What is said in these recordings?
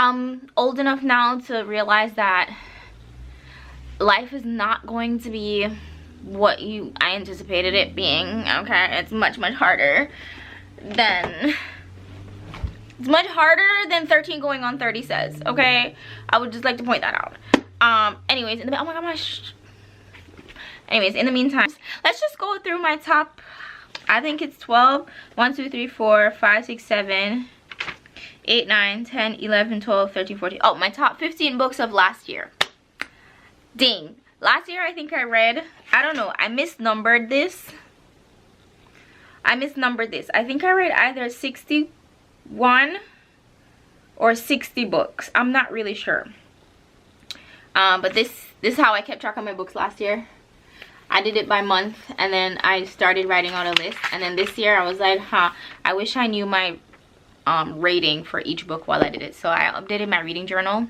I'm old enough now to realize that life is not going to be what I anticipated it being. Okay, it's much harder than 13 going on 30 says. Okay, I would just like to point that out. Anyways, oh my gosh. Anyways, in the meantime, let's just go through my top. I think it's 12. 1 2 3 4 5 6 7 8 9 10 11 12 13 14. Oh, my top 15 books of last year. Dang, last year I think I read, I don't know, I misnumbered this. I think I read either 61 or 60 books. I'm not really sure. But this is how I kept track of my books last year. I did it by month, and then I started writing on a list. And then this year I was like, I wish I knew my rating for each book while I did it. So I updated my reading journal.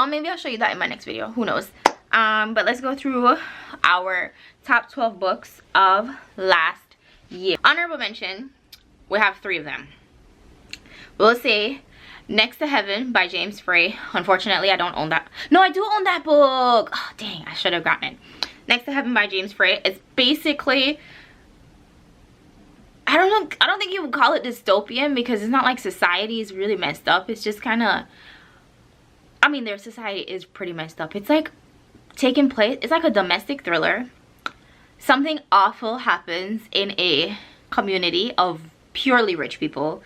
Maybe I'll show you that in my next video, who knows. But let's go through our top 12 books of last year. Honorable mention, we have 3 of them. We'll say Next to Heaven by James Frey. Unfortunately, I don't own that. No, I do own that book. Oh, dang, I should have gotten it. Next to Heaven by James Frey. It's basically, I don't think you would call it dystopian, because it's not like society is really messed up. It's just kind of, I mean, their society is pretty messed up. It's like taking place, it's like a domestic thriller. Something awful happens in a community of purely rich people,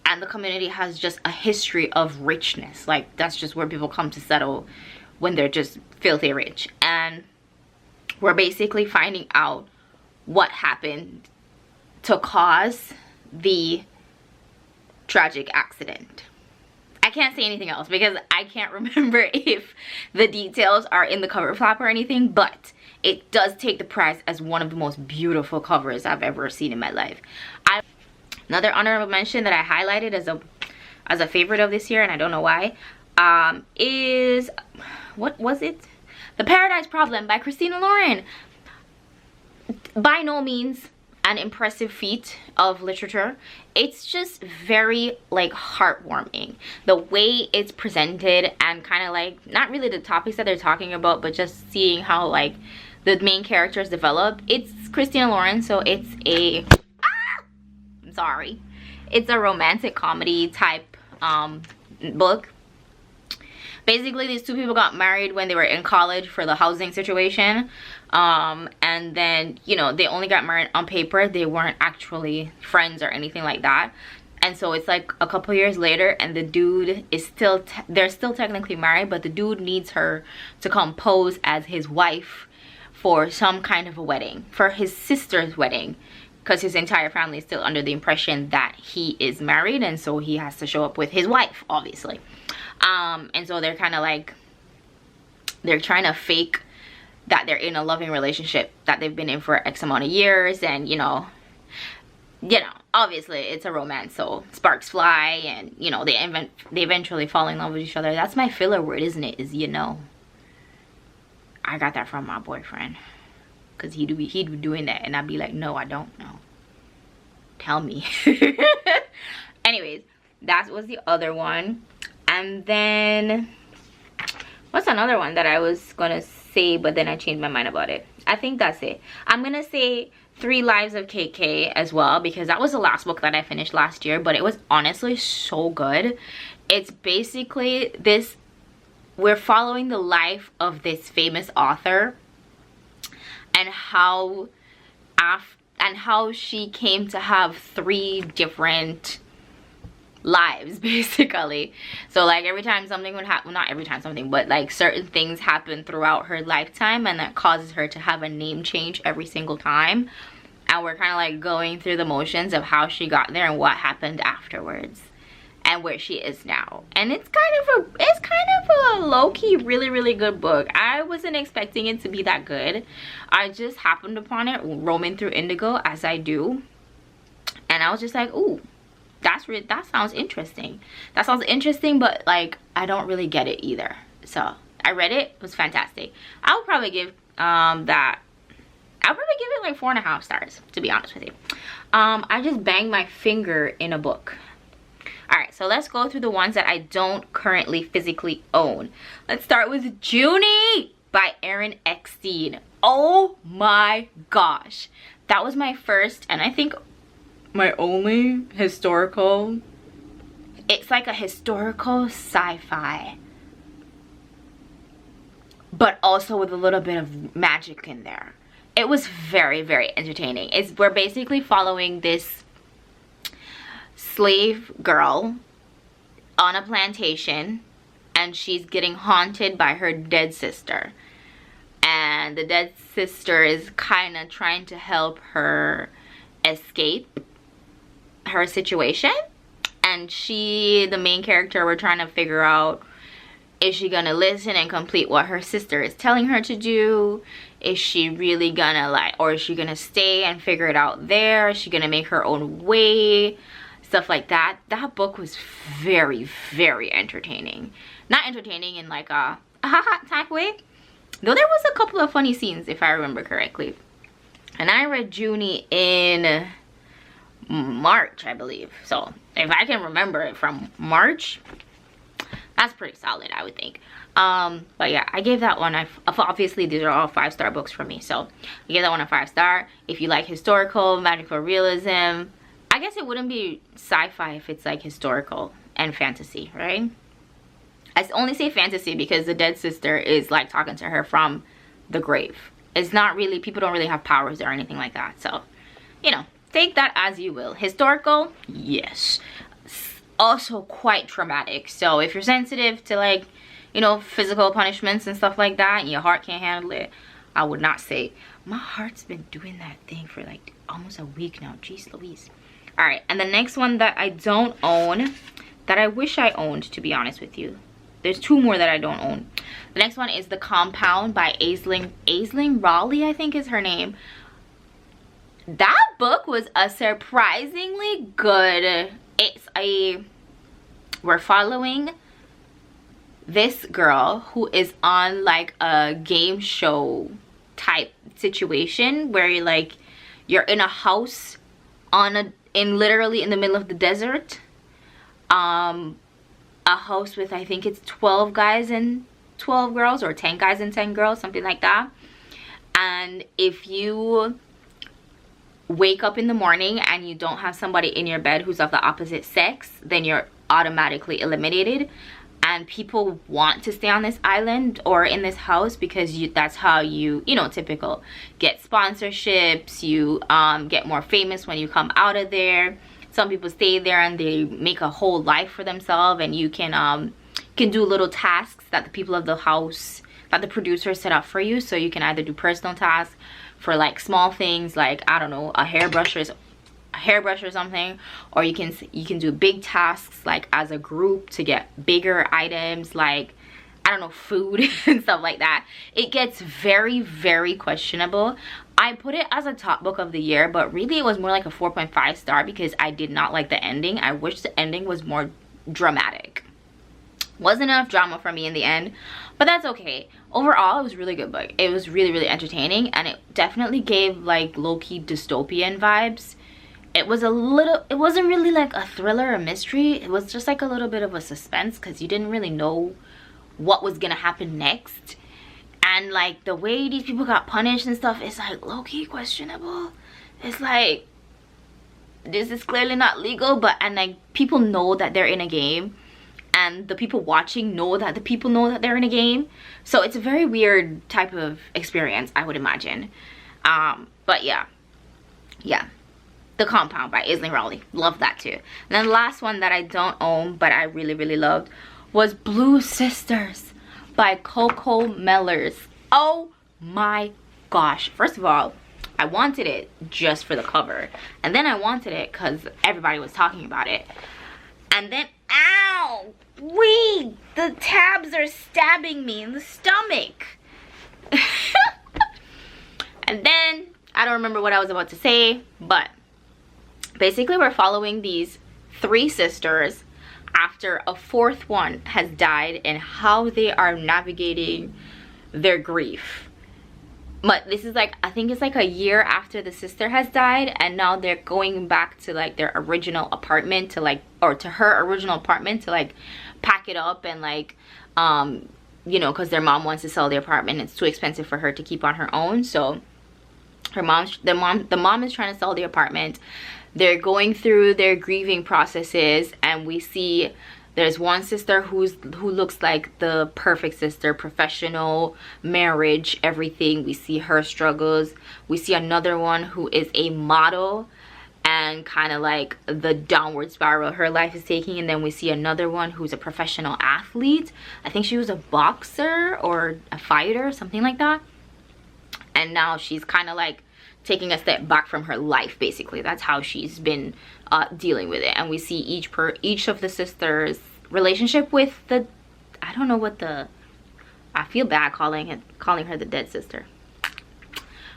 and the community has just a history of richness. Like, that's just where people come to settle when they're just filthy rich. And we're basically finding out what happened to cause the tragic accident. I can't say anything else because I can't remember if the details are in the cover flap or anything, but it does take the prize as one of the most beautiful covers I've ever seen in my life. Another honorable mention that I highlighted as a favorite of this year, and I don't know why, is, what was it? The Paradise Problem by Christina Lauren. By no means an impressive feat of literature. It's just very like heartwarming, the way it's presented, and kind of like, not really the topics that they're talking about, but just seeing how like the main characters develop. It's Christina Lauren, so it's a it's a romantic comedy type book. Basically, these 2 people got married when they were in college for the housing situation, and then, you know, they only got married on paper. They weren't actually friends or anything like that. And so it's like a couple years later, and the dude is still they're still technically married, but the dude needs her to come pose as his wife for some kind of a wedding, for his sister's wedding, because his entire family is still under the impression that he is married, and so he has to show up with his wife, obviously. And so they're kind of like, they're trying to fake that they're in a loving relationship that they've been in for X amount of years, and you know, obviously it's a romance, so sparks fly, and you know, they eventually fall in love with each other. That's my filler word, isn't it? Is, you know. I got that from my boyfriend, because he'd be doing that, and I'd be like, no, I don't know. Tell me. Anyways, that was the other one. And then, what's another one that I was gonna say, but then I changed my mind about it? I think that's it. I'm gonna say 3 Lives of KK as well, because that was the last book that I finished last year, but it was honestly so good. It's basically this, we're following the life of this famous author, and how she came to have 3 different lives, basically. So like, every time something would happen, well, not every time something, but like certain things happen throughout her lifetime, and that causes her to have a name change every single time. And we're kind of like going through the motions of how she got there and what happened afterwards, and where she is now. And it's kind of a low-key really good book. I wasn't expecting it to be that good. I just happened upon it roaming through Indigo, as I do, and I was just like, ooh, that sounds interesting. That sounds interesting, but like, I don't really get it either. So I read it. It was fantastic. I'll probably give I'll probably give it like 4.5 stars, to be honest with you. I just banged my finger in a book. All right, so let's go through the ones that I don't currently physically own. Let's start with Junie by Erin Eckstein. Oh my gosh. That was my first, and I think my only historical. It's like a historical sci-fi, but also with a little bit of magic in there. It was very, very entertaining. We're basically following this slave girl on a plantation, and she's getting haunted by her dead sister. And the dead sister is kind of trying to help her escape her situation. And the main character, we're trying to figure out, is she gonna listen and complete what her sister is telling her to do? Is she really gonna or is she gonna stay and figure it out there? Is she gonna make her own way? Stuff like that. That book was very, very entertaining. Not entertaining in like a haha type way, though there was a couple of funny scenes if I remember correctly. And I read Junie in March, I believe. So if I can remember it from March, that's pretty solid, I would think. But yeah, I gave that one, obviously these are all 5-star books for me, so I gave that one a 5-star. If you like historical, magical realism, I guess it wouldn't be sci-fi if it's like historical and fantasy, right? I only say fantasy because the dead sister is like talking to her from the grave. It's not really, people don't really have powers or anything like that, so you know, take that as you will. Historical, yes. Also quite traumatic, so if you're sensitive to like, you know, physical punishments and stuff like that and your heart can't handle it, I would not say. My heart's been doing that thing for like almost a week now. Jeez Louise. All right, and the next one that I don't own, that I wish I owned, to be honest with you, there's 2 more that I don't own. The next one is The Compound by Aisling Raleigh, I think is her name. That book was a surprisingly good. We're following this girl who is on like a game show type situation where you're in a house literally in the middle of the desert. A house with, I think it's 12 guys and 12 girls, or 10 guys and 10 girls, something like that. And if you wake up in the morning and you don't have somebody in your bed who's of the opposite sex, then you're automatically eliminated. And people want to stay on this island or in this house because that's how you know, typical, get sponsorships, you get more famous when you come out of there. Some people stay there and they make a whole life for themselves, and you can do little tasks that the people of the house, that the producer set up for you. So you can either do personal tasks for like small things like, I don't know, a hairbrush or something, or you can do big tasks like as a group to get bigger items like, I don't know, food and stuff like that. It gets very, very questionable. I put it as a top book of the year, but really it was more like a 4.5 star because I did not like the ending. I wish the ending was more dramatic. Wasn't enough drama for me in the end, but that's okay. Overall, it was a really good book. It was really, really entertaining, and it definitely gave like low-key dystopian vibes. It wasn't really like a thriller or mystery. It was just like a little bit of a suspense because you didn't really know what was gonna happen next. And like the way these people got punished and stuff, it's like low-key questionable. It's like, this is clearly not legal, and like people know that they're in a game, and the people watching know that the people know that they're in a game. So it's a very weird type of experience, I would imagine. But yeah. The Compound by Aisling Raleigh. Love that too. And then the last one that I don't own but I really, really loved was Blue Sisters by Coco Mellers. Oh my gosh. First of all, I wanted it just for the cover. And then I wanted it because everybody was talking about it. And then, ow! The tabs are stabbing me in the stomach. And then, I don't remember what I was about to say, but basically we're following these 3 sisters after a 4th one has died and how they are navigating their grief. but this is like, I think it's like a year after the sister has died, and now they're going back to like their original apartment to like, or to her original apartment to like pack it up and like you know, because their mom wants to sell the apartment. It's too expensive for her to keep on her own. So the mom is trying to sell the apartment. They're going through their grieving processes, and we see there's one sister who looks like the perfect sister, professional, marriage, everything. We see her struggles. We see another one who is a model and kind of like the downward spiral her life is taking. And then we see another one who's a professional athlete. I think she was a boxer or a fighter, something like that. And now she's kind of like taking a step back from her life, basically. That's how she's been dealing with it. And we see each of the sisters' relationship with the, I don't know what the, I feel bad calling her the dead sister,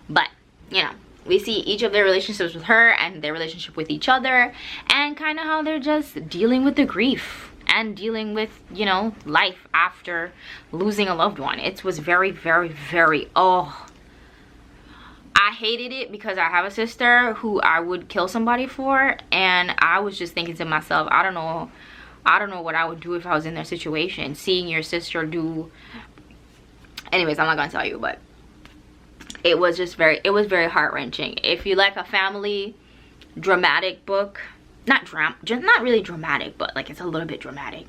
but you know, we see each of their relationships with her and their relationship with each other, and kind of how they're just dealing with the grief and dealing with, you know, life after losing a loved one. It was very, very, very, oh, I hated it because I have a sister who I would kill somebody for, and I was just thinking to myself, I don't know what I would do if I was in their situation. Seeing your sister do, anyways, I'm not gonna tell you, but it was just very heart-wrenching. If you like a family dramatic book, not really dramatic, but like it's a little bit dramatic.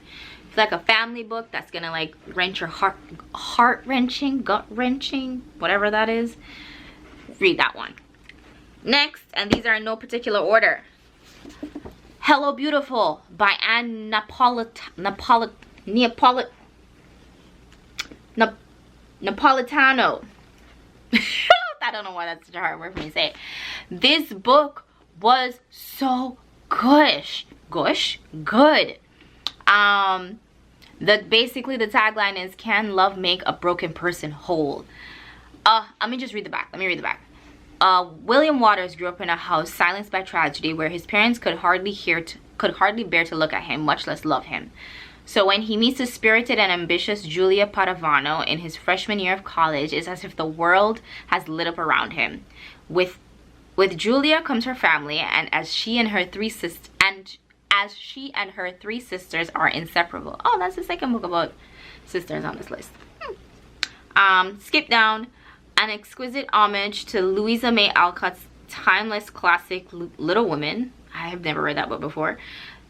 It's like a family book that's gonna like wrench your heart-wrenching, gut-wrenching, whatever that is, read that one. Next, and these are in no particular order, Hello Beautiful by Ann Napolitano. I don't know why that's such a hard word for me to say. This book was so good. Basically the tagline is, can love make a broken person whole? Let me just read the back. Let me read the back. William Waters grew up in a house silenced by tragedy, where his parents could hardly bear to look at him, much less love him. So when he meets the spirited and ambitious Julia Padavano in his freshman year of college, it's as if the world has lit up around him. With Julia comes her family, and as she and her three sisters are inseparable. Oh, that's the second book about sisters on this list. Skip down. An exquisite homage to Louisa May Alcott's timeless classic Little Women. I have never read that book before.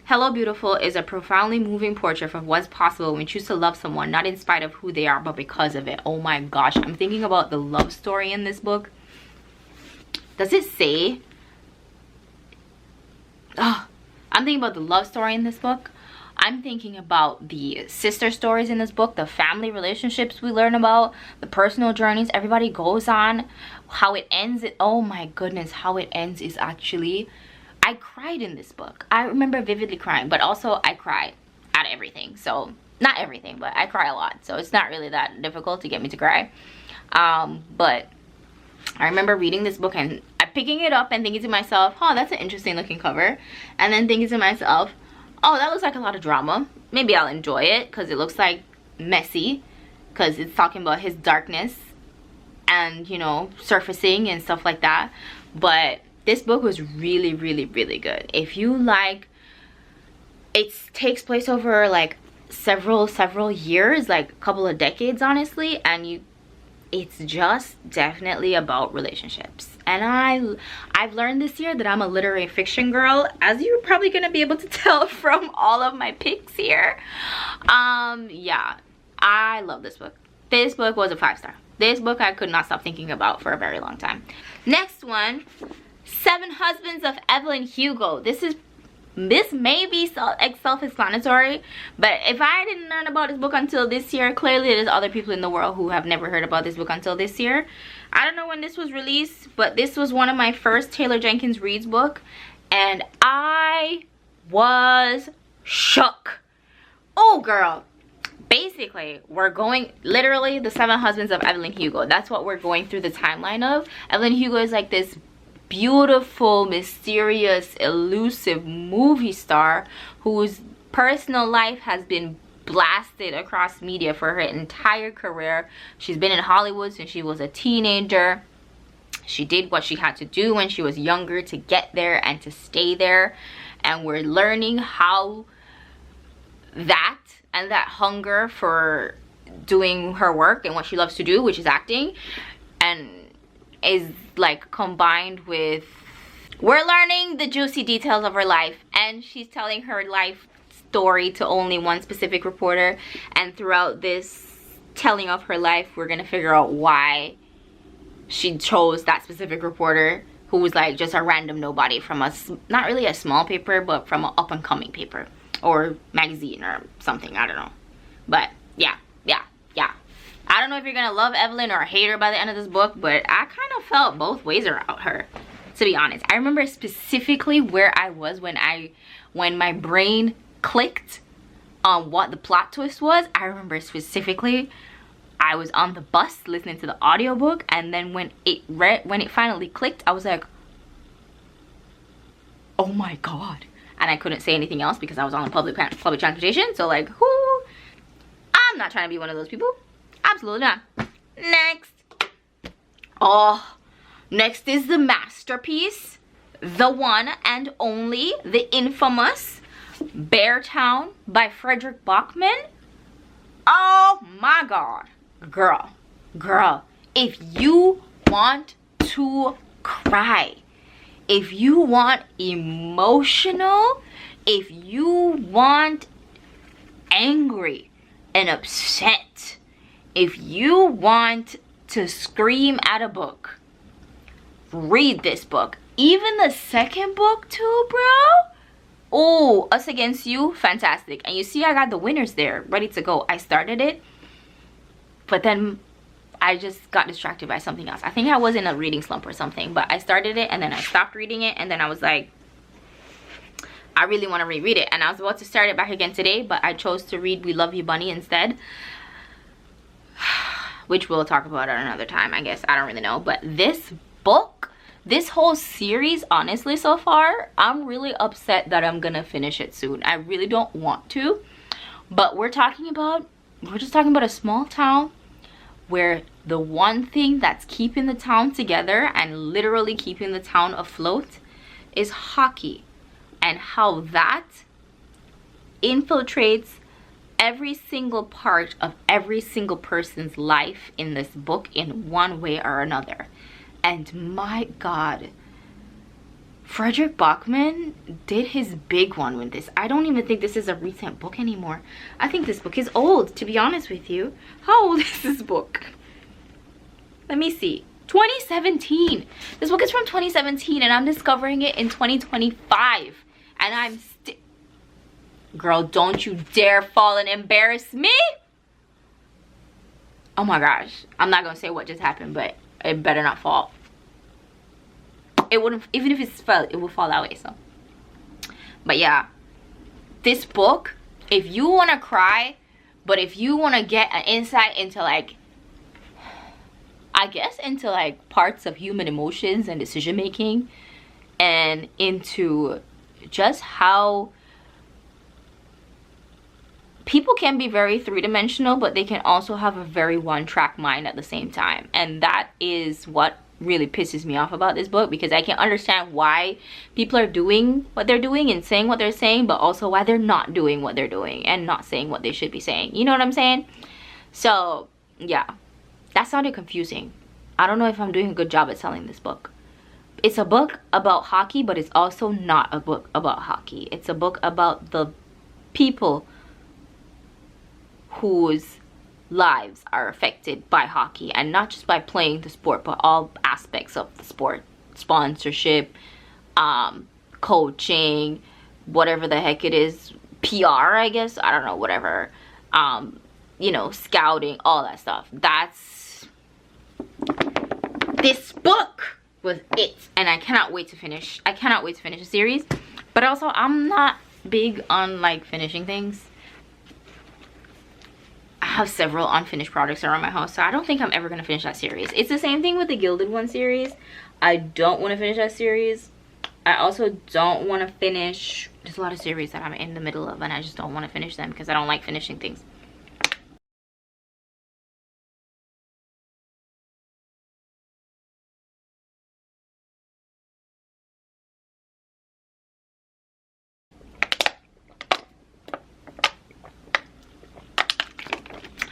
Hello Beautiful is a profoundly moving portrait of what's possible when you choose to love someone, not in spite of who they are, but because of it. Oh my gosh, I'm thinking about the love story in this book. Does it say? I'm thinking about the love story in this book. I'm thinking about the sister stories in this book, the family relationships we learn about, the personal journeys everybody goes on, how it ends. Oh my goodness, how it ends is actually, I cried in this book. I remember vividly crying, but also I cry at everything. So, not everything, but I cry a lot. So it's not really that difficult to get me to cry. But I remember reading this book and picking it up and thinking to myself, oh, that's an interesting looking cover. And then thinking to myself, oh, that looks like a lot of drama. Maybe I'll enjoy it because it looks like messy, because it's talking about his darkness and, you know, surfacing and stuff like that. But this book was really, really, really good. If you like, it takes place over like several years, like a couple of decades, honestly, and it's just definitely about relationships. And I've learned this year that I'm a literary fiction girl, as you're probably gonna be able to tell from all of my picks here. Yeah, I love this book. This book was a 5-star. This book I could not stop thinking about for a very long time. Next one, Seven Husbands of Evelyn Hugo. This may be self-explanatory, but if I didn't learn about this book until this year, clearly there's other people in the world who have never heard about this book until this year. I don't know when this was released, but this was one of my first Taylor Jenkins Reid's book, and I was shook. Oh girl, basically we're going, literally the Seven Husbands of Evelyn Hugo, that's what we're going through the timeline of. Evelyn Hugo is like this beautiful, mysterious, elusive movie star whose personal life has been blasted across media for her entire career. She's been in Hollywood since she was a teenager. She did what she had to do when she was younger to get there and to stay there. And we're learning how that and that hunger for doing her work and what she loves to do, which is acting, and is like combined with, we're learning the juicy details of her life, and she's telling her life story to only one specific reporter. And throughout this telling of her life, we're gonna figure out why she chose that specific reporter, who was like just a random nobody from a, not really a small paper, but from an up-and-coming paper or magazine or something, I don't know. But yeah. I don't know if you're gonna love Evelyn or hate her by the end of this book, but I kind of felt both ways about her, to be honest. I remember specifically where I was when my brain clicked on what the plot twist was. I remember specifically I was on the bus listening to the audiobook, and then when it finally clicked, I was like, oh my god. And I couldn't say anything else because I was on public transportation. So like, whoo, I'm not trying to be one of those people. Absolutely not. Next. Oh, next is the masterpiece, the one and only, the infamous Beartown by Fredrik Backman. Oh my god. Girl, if you want to cry, if you want emotional, if you want angry and upset, if you want to scream at a book, read this book. Even the second book too, bro. Oh, Us Against You, fantastic. And you see I got the winners there ready to go. I started it, but then I just got distracted by something else. I think I was in a reading slump or something, but I started it and then I stopped reading it, and then I was like, I really want to reread it. And I was about to start it back again today, but I chose to read We Love You Bunny instead, which we'll talk about at another time, I guess. I don't really know. But this book, this whole series, honestly, so far, I'm really upset that I'm gonna finish it soon. I really don't want to, but we're just talking about a small town where the one thing that's keeping the town together and literally keeping the town afloat is hockey, and how that infiltrates every single part of every single person's life in this book in one way or another. And my god, Fredrik Backman did his big one with this. I don't even think this is a recent book anymore. I think this book is old, to be honest with you. How old is this book? Let me see. 2017. This book is from 2017 and I'm discovering it in 2025. And I'm still... Girl, don't you dare fall and embarrass me. Oh my gosh. I'm not gonna say what just happened, but it better not fall. It wouldn't, even if it's fell, it will fall that way. So, but yeah, this book, if you want to cry, but if you want to get an insight into, like, I guess into like parts of human emotions and decision making, and into just how people can be very three-dimensional, but they can also have a very one-track mind at the same time. And that is what really pisses me off about this book, because I can understand why people are doing what they're doing and saying what they're saying, but also why they're not doing what they're doing and not saying what they should be saying. You know what I'm saying? So yeah, that sounded confusing. I don't know if I'm doing a good job at selling this book. It's a book about hockey, but it's also not a book about hockey. It's a book about the people whose lives are affected by hockey, and not just by playing the sport, but all aspects of the sport. Sponsorship, coaching, whatever the heck it is, PR, I guess, I don't know, whatever, you know, scouting, all that stuff. That's, this book was it, and I cannot wait to finish. I cannot wait to finish the series. But also, I'm not big on like finishing things. I have several unfinished projects around my house, so I don't think I'm ever gonna finish that series. It's the same thing with the Gilded One series. I don't want to finish that series. I also don't want to finish There's a lot of series that I'm in the middle of and I just don't want to finish them because I don't like finishing things.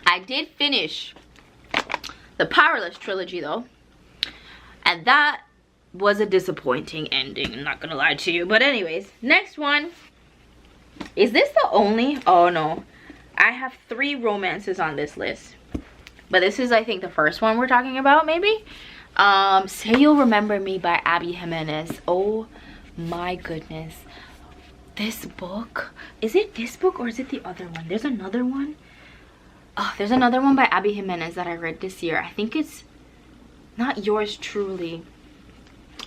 I did finish the Powerless trilogy though, and that was a disappointing ending, I'm not gonna lie to you. But anyways, next one. Is this the only? Oh no, I have 3 romances on this list, but this is, I think, the first one we're talking about, maybe. Say You'll Remember Me by Abby Jimenez. Oh my goodness, this book, is it this book or is it the other one? There's another one. Oh, there's another one by Abby Jimenez that I read this year. I think it's not Yours Truly.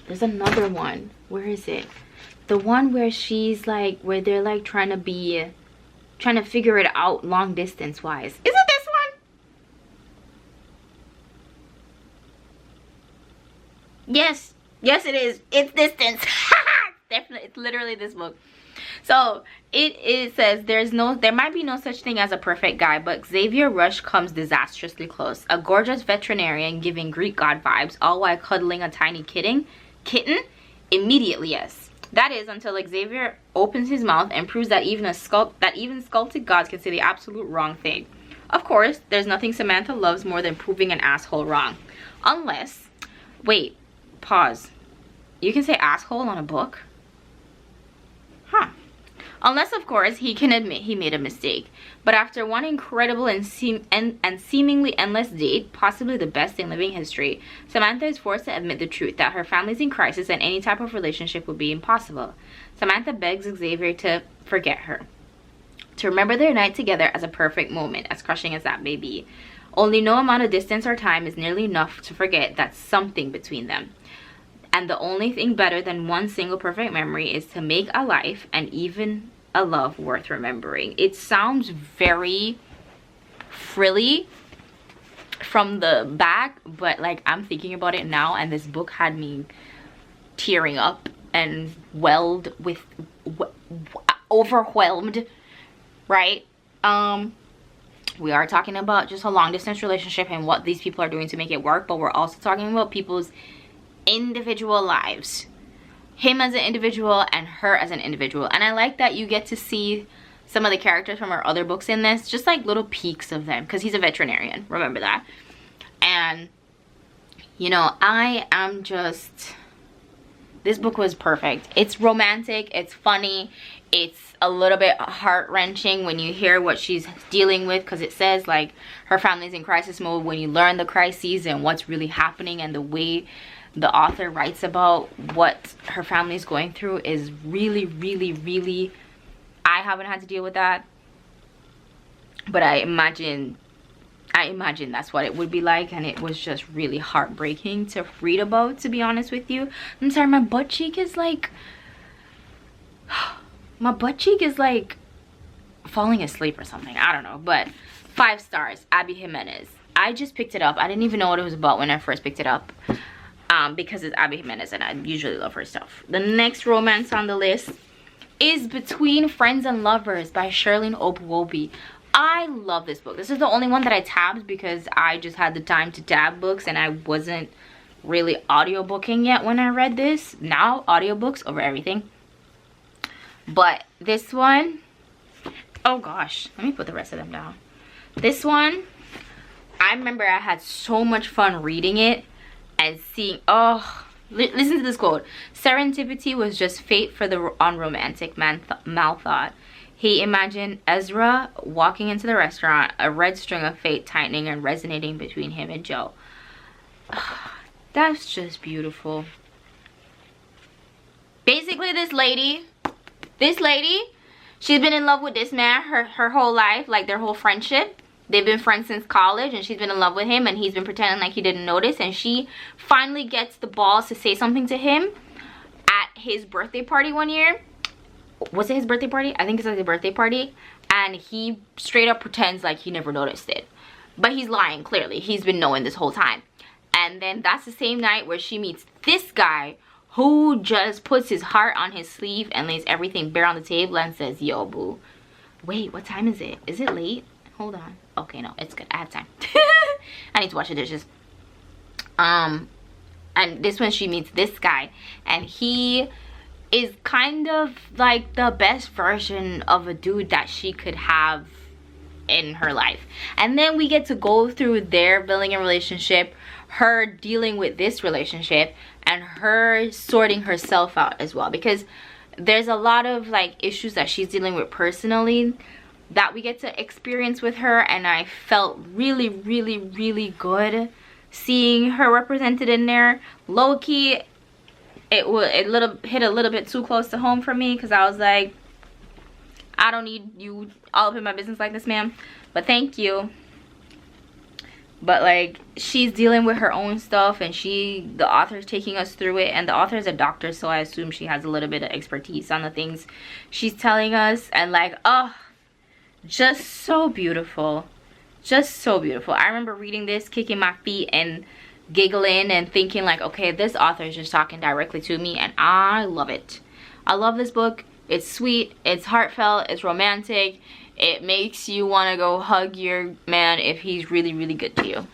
There's another one. Where is it? The one where she's like, where they're like trying to figure it out long distance wise. Is it this one? Yes. Yes, it is. It's Distance. Definitely, it's literally this book. So it says there might be no such thing as a perfect guy, but Xavier Rush comes disastrously close. A gorgeous veterinarian giving Greek god vibes, all while cuddling a tiny kitten? Immediately yes. That is until Xavier opens his mouth and proves that even sculpted gods can say the absolute wrong thing. Of course, there's nothing Samantha loves more than proving an asshole wrong. Unless, wait, pause. You can say asshole on a book? Huh. Unless, of course, he can admit he made a mistake. But after one incredible and seemingly endless date, possibly the best in living history, Samantha is forced to admit the truth that her family's in crisis and any type of relationship would be impossible. Samantha begs Xavier to forget her, to remember their night together as a perfect moment, as crushing as that may be. Only no amount of distance or time is nearly enough to forget that something between them. And the only thing better than one single perfect memory is to make a life and even a love worth remembering. It sounds very frilly from the back, but like I'm thinking about it now and this book had me tearing up and overwhelmed, right? We are talking about just a long distance relationship and what these people are doing to make it work, but we're also talking about people's individual lives, him as an individual and her as an individual. And I like that you get to see some of the characters from our other books in this, just like little peeks of them, because he's a veterinarian, remember that. And you know, I am just, this book was perfect. It's romantic, it's funny, it's a little bit heart-wrenching when you hear what she's dealing with, because it says like her family's in crisis mode. When you learn the crises and what's really happening and the way the author writes about what her family is going through is really, really, really, I haven't had to deal with that, but I imagine that's what it would be like. And it was just really heartbreaking to read about, to be honest with you. I'm sorry, my butt cheek is like falling asleep or something, I don't know. But 5 stars, Abby Jimenez. I just picked it up. I didn't even know what it was about when I first picked it up, because it's Abby Jimenez and I usually love her stuff. The next romance on the list is Between Friends and Lovers by Sherlyn Ope-Wobi. I love this book. This is the only one that I tabbed because I just had the time to tab books and I wasn't really audiobooking yet when I read this. Now audiobooks over everything. But this one, oh gosh, let me put the rest of them down. This one, I remember I had so much fun reading it and seeing, oh, listen to this quote. Serendipity was just fate for the unromantic man, Mal thought. He imagined Ezra walking into the restaurant, a red string of fate tightening and resonating between him and Joe. That's just beautiful. Basically, this lady, she's been in love with this man her whole life, like their whole friendship. They've been friends since college and she's been in love with him and he's been pretending like he didn't notice, and she finally gets the balls to say something to him at his birthday party one year. Was it his birthday party? I think it's at his birthday party, and he straight up pretends like he never noticed it, but he's lying. Clearly he's been knowing this whole time. And then that's the same night where she meets this guy who just puts his heart on his sleeve and lays everything bare on the table and says, yo, boo. Wait, what time is it? Is it late? Hold on. Okay, no, it's good. I have time. I need to wash the dishes. And this one, she meets this guy, and he is kind of like the best version of a dude that she could have in her life. And then we get to go through their building a relationship, her dealing with this relationship, and her sorting herself out as well, because there's a lot of like issues that she's dealing with personally that we get to experience with her, and I felt really, really, really good seeing her represented in there. Low-key, it hit a little bit too close to home for me, because I was like, I don't need you all up in my business like this, ma'am, but thank you. But like, she's dealing with her own stuff, and the author's taking us through it, and the author is a doctor, so I assume she has a little bit of expertise on the things she's telling us. And like, oh, just so beautiful, just so beautiful. I remember reading this, kicking my feet and giggling and thinking like, okay, this author is just talking directly to me, and I love it. I love this book. It's sweet, it's heartfelt, it's romantic. It makes you want to go hug your man if he's really, really good to you.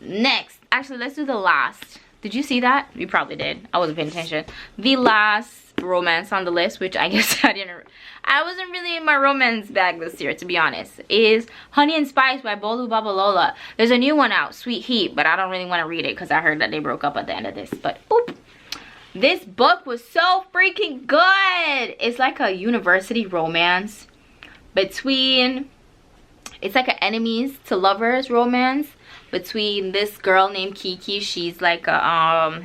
Next, actually, let's do the last. Did you see that? You probably did. I wasn't paying attention. The last romance on the list, which I guess I wasn't really in my romance bag this year, to be honest, is Honey and Spice by Bolu Babalola. There's a new one out, Sweet Heat, but I don't really want to read it because I heard that they broke up at the end of this. But oop. This book was so freaking good. It's like a university romance between, it's like an enemies to lovers romance between this girl named Kiki. She's like a,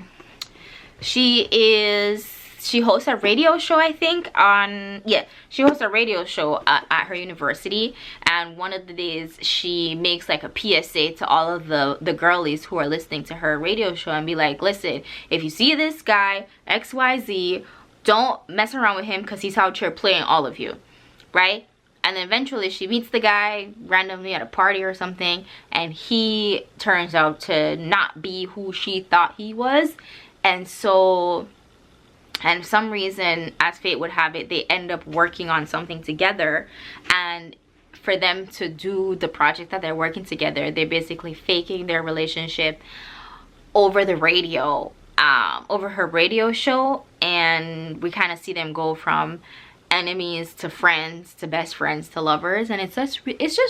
she hosts a radio show, I think, she hosts a radio show at her university, and one of the days she makes like a PSA to all of the girlies who are listening to her radio show and be like, listen, if you see this guy XYZ, don't mess around with him because he's out here playing all of you, right? And then eventually she meets the guy randomly at a party or something, and he turns out to not be who she thought he was. And so, and for some reason, as fate would have it, they end up working on something together. And for them to do the project that they're working together, they're basically faking their relationship over the radio, over her radio show. And we kind of see them go from enemies to friends to best friends to lovers, and it's just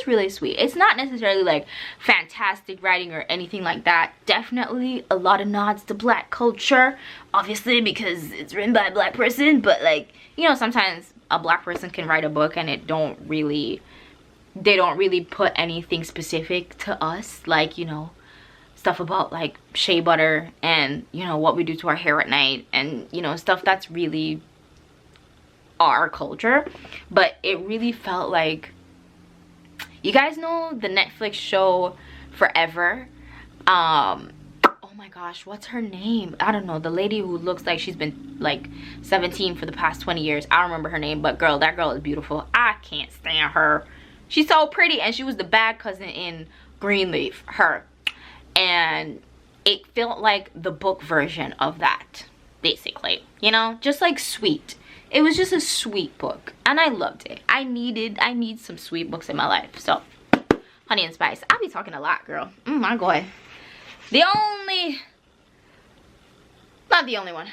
really sweet. It's not necessarily like fantastic writing or anything like that. Definitely a lot of nods to Black culture, obviously, because it's written by a Black person. But like, you know, sometimes a Black person can write a book and they don't really put anything specific to us, like, you know, stuff about like shea butter and, you know, what we do to our hair at night, and, you know, stuff that's really our culture. But it really felt like, you guys know the Netflix show Forever? Oh my gosh, what's her name? I don't know, the lady who looks like she's been like 17 for the past 20 years. I don't remember her name, but girl, that girl is beautiful. I can't stand her. She's so pretty, and she was the bad cousin in Greenleaf, her. And it felt like the book version of that, basically, you know, just like sweet. It was just a sweet book, and I loved it. I need some sweet books in my life. So, Honey and Spice. I be talking a lot, girl. My God. Not the only one.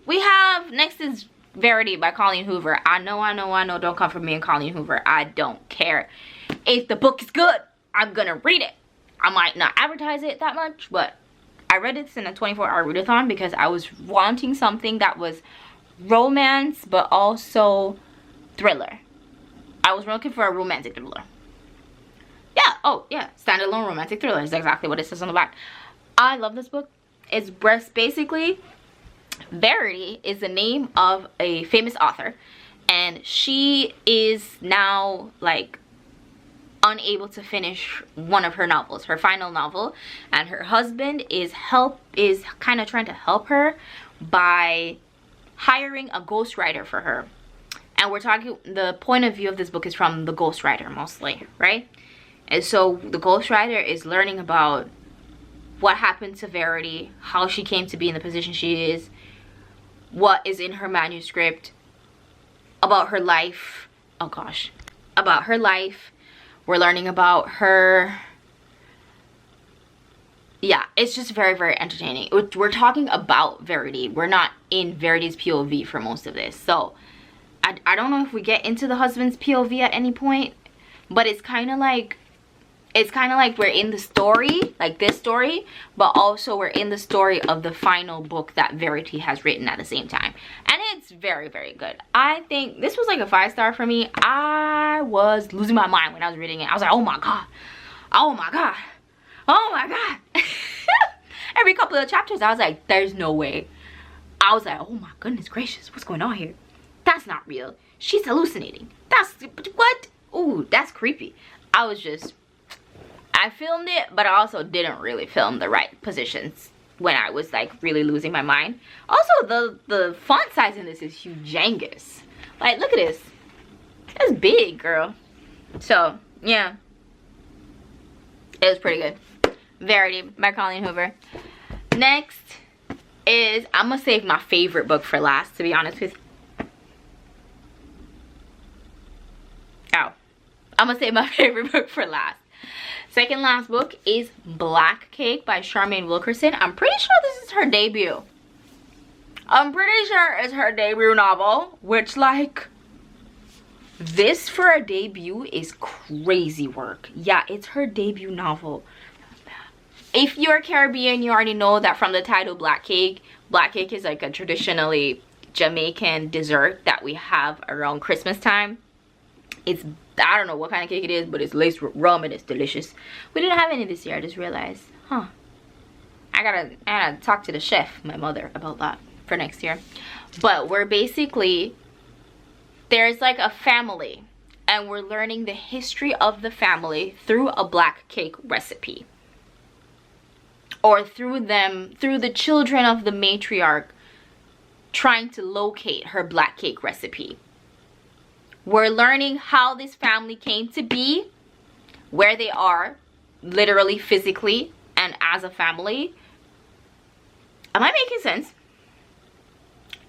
We have, next is Verity by Colleen Hoover. I know. Don't come for me and Colleen Hoover. I don't care. If the book is good, I'm gonna read it. I might not advertise it that much, but I read it in a 24-hour readathon because I was wanting something that was romance but also thriller. I was looking for a romantic thriller. Yeah, oh yeah, standalone romantic thriller is exactly what it says on the back. I love this book. It's basically, Verity is the name of a famous author, and she is now like unable to finish one of her novels, her final novel, and her husband is kind of trying to help her by hiring a ghostwriter for her. And we're talking, the point of view of this book is from the ghostwriter mostly, right? And so the ghostwriter is learning about what happened to Verity, how she came to be in the position she is, what is in her manuscript, about her life. Oh gosh, about her life. We're learning about her. Yeah, it's just very, very entertaining. We're talking about Verity. We're not in Verity's POV for most of this. So I don't know if we get into the husband's POV at any point, but it's kind of like we're in the story, like this story, but also we're in the story of the final book that Verity has written at the same time. And it's very, very good. I think this was like a 5-star for me. I was losing my mind when I was reading it. I was like, oh my god, oh my god, oh my god. Every couple of chapters I was like, there's no way. I was like, oh my goodness gracious, what's going on here? That's not real. She's hallucinating. That's what? Ooh, that's creepy. I filmed it, but I also didn't really film the right positions when I was like really losing my mind. Also, the font size in this is humongous. Like, look at this. It's big, girl. So, yeah. It was pretty good. Verity by Colleen Hoover. Next is, I'm gonna save my favorite book for last, to be honest with you. I'm gonna save my favorite book for last. Second last book is Black Cake by Charmaine Wilkerson. I'm pretty sure this is her debut. I'm pretty sure it's her debut novel, which, like, this for a debut is crazy work. Yeah, it's her debut novel. If you're Caribbean, you already know that from the title Black Cake. Black Cake is like a traditionally Jamaican dessert that we have around Christmas time. It's, I don't know what kind of cake it is, but it's laced with rum and it's delicious. We didn't have any this year, I just realized. Huh. I gotta talk to the chef, my mother, about that for next year. But we're basically, there's like a family, and we're learning the history of the family through a black cake recipe. Or through the children of the matriarch trying to locate her black cake recipe. We're learning how this family came to be, where they are, literally, physically, and as a family. Am I making sense?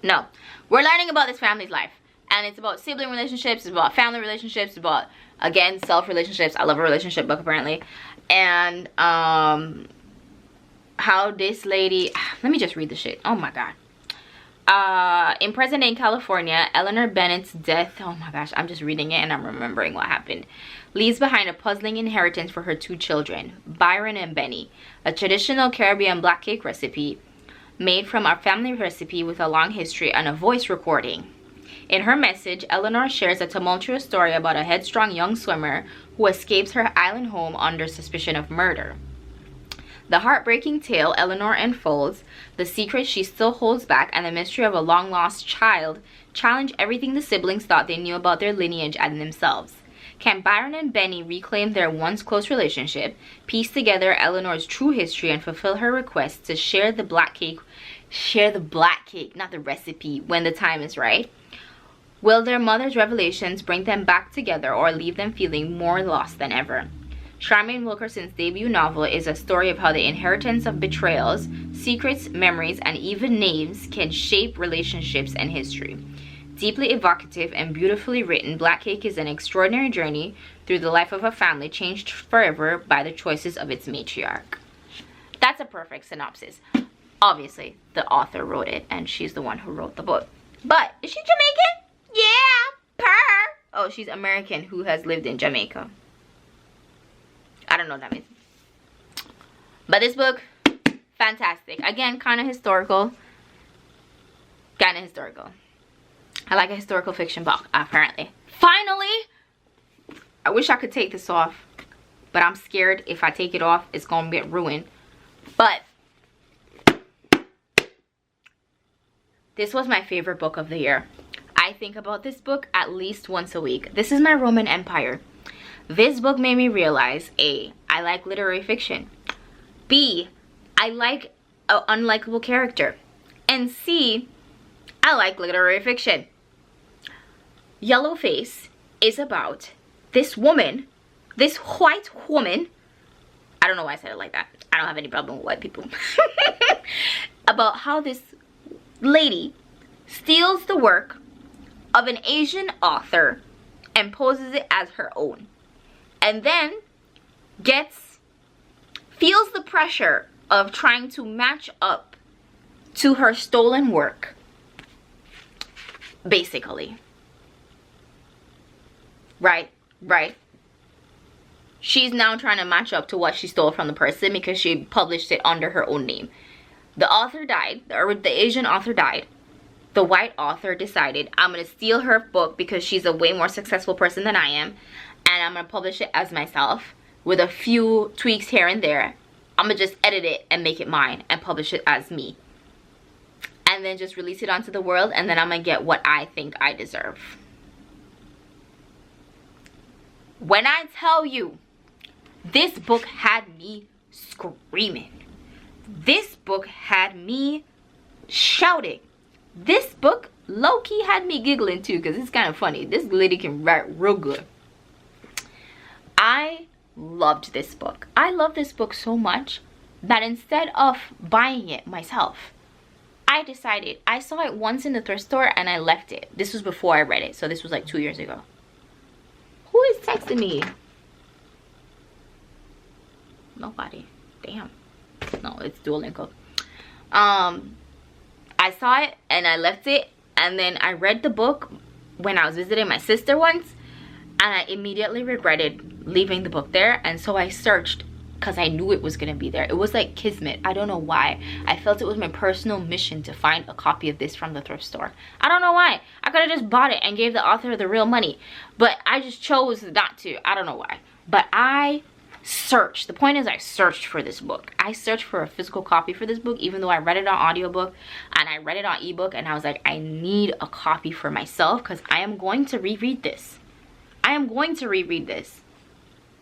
No. We're learning about this family's life. And it's about sibling relationships, it's about family relationships, it's about, again, self-relationships. I love a relationship book, apparently. And, how this lady, let me just read the shit. Oh my god. In present day in California, Eleanor Bennett's death, oh my gosh, I'm just reading it and I'm remembering what happened, leaves behind a puzzling inheritance for her 2 children, Byron and Benny, a traditional Caribbean black cake recipe made from our family recipe with a long history and a voice recording. In her message, Eleanor shares a tumultuous story about a headstrong young swimmer who escapes her island home under suspicion of murder. The heartbreaking tale Eleanor unfolds, the secret she still holds back, and the mystery of a long-lost child challenge everything the siblings thought they knew about their lineage and themselves. Can Byron and Benny reclaim their once close relationship, piece together Eleanor's true history, and fulfill her request to share the black cake, not the recipe, when the time is right? Will their mother's revelations bring them back together or leave them feeling more lost than ever? Charmaine Wilkerson's debut novel is a story of how the inheritance of betrayals, secrets, memories, and even names can shape relationships and history. Deeply evocative and beautifully written, Black Cake is an extraordinary journey through the life of a family changed forever by the choices of its matriarch. That's a perfect synopsis. Obviously, the author wrote it, and she's the one who wrote the book. But, is she Jamaican? Yeah, purr. Oh, she's American who has lived in Jamaica. I don't know what that means. But this book, fantastic. Again, kind of historical. I like a historical fiction book, apparently. Finally, I wish I could take this off, but I'm scared if I take it off, it's going to get ruined. But this was my favorite book of the year. I think about this book at least once a week. This is my Roman Empire. This book made me realize, A, I like literary fiction. B, I like an unlikable character. And C, I like literary fiction. Yellowface is about this woman, this white woman. I don't know why I said it like that. I don't have any problem with white people. About how this lady steals the work of an Asian author and poses it as her own. And then feels the pressure of trying to match up to her stolen work. Basically. Right? She's now trying to match up to what she stole from the person because she published it under her own name. The author died, or the Asian author died. The white author decided, I'm going to steal her book because she's a way more successful person than I am, and I'm going to publish it as myself with a few tweaks here and there. I'm going to just edit it and make it mine and publish it as me. And then just release it onto the world, and then I'm going to get what I think I deserve. When I tell you, this book had me screaming. This book had me shouting. This book low-key had me giggling too, because it's kind of funny. This lady can write real good. I loved this book. I love this book so much that instead of buying it myself, I decided, I saw it once in the thrift store and I left it. This was before I read it, so this was like 2 years ago. Who is texting me? Nobody. Damn. No, it's Duolingo. I saw it and I left it, and then I read the book when I was visiting my sister once, and I immediately regretted leaving the book there. And so I searched because I knew it was gonna be there. It was like kismet. I don't know why. I felt it was my personal mission to find a copy of this from the thrift store. I don't know why. I could have just bought it and gave the author the real money, but I just chose not to. I don't know why. But I searched. The point is, I searched for this book. I searched for a physical copy for this book, even though I read it on audiobook and I read it on ebook, and I was like, I need a copy for myself because I am going to reread this. I am going to reread this.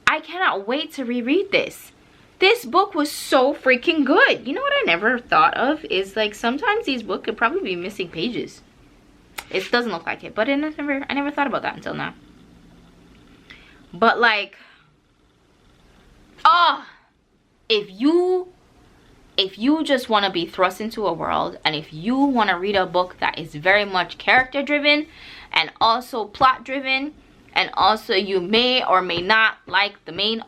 I cannot wait to reread this. This book was so freaking good. You know what I never thought of is, like, sometimes these books could probably be missing pages. It doesn't look like it, but I never thought about that until now. But like, oh, if you just want to be thrust into a world, and if you want to read a book that is very much character driven and also plot driven, and also you may or may not like the main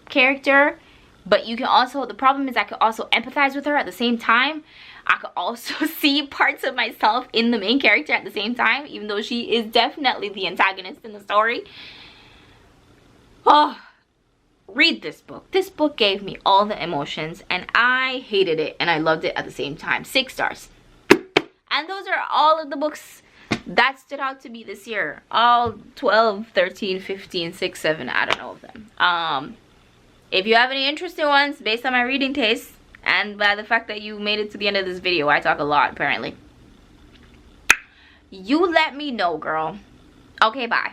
character, but you can also, the problem is I could also empathize with her at the same time. I could also see parts of myself in the main character at the same time, even though she is definitely the antagonist in the story. Oh, read this book. This book gave me all the emotions, and I hated it and I loved it at the same time. 6 stars. And those are all of the books that stood out to me this year. All 12, 13, 15, 6, 7, I don't know of them. If you have any interesting ones based on my reading taste, and by the fact that you made it to the end of this video, I talk a lot apparently, you let me know, girl. Okay, bye.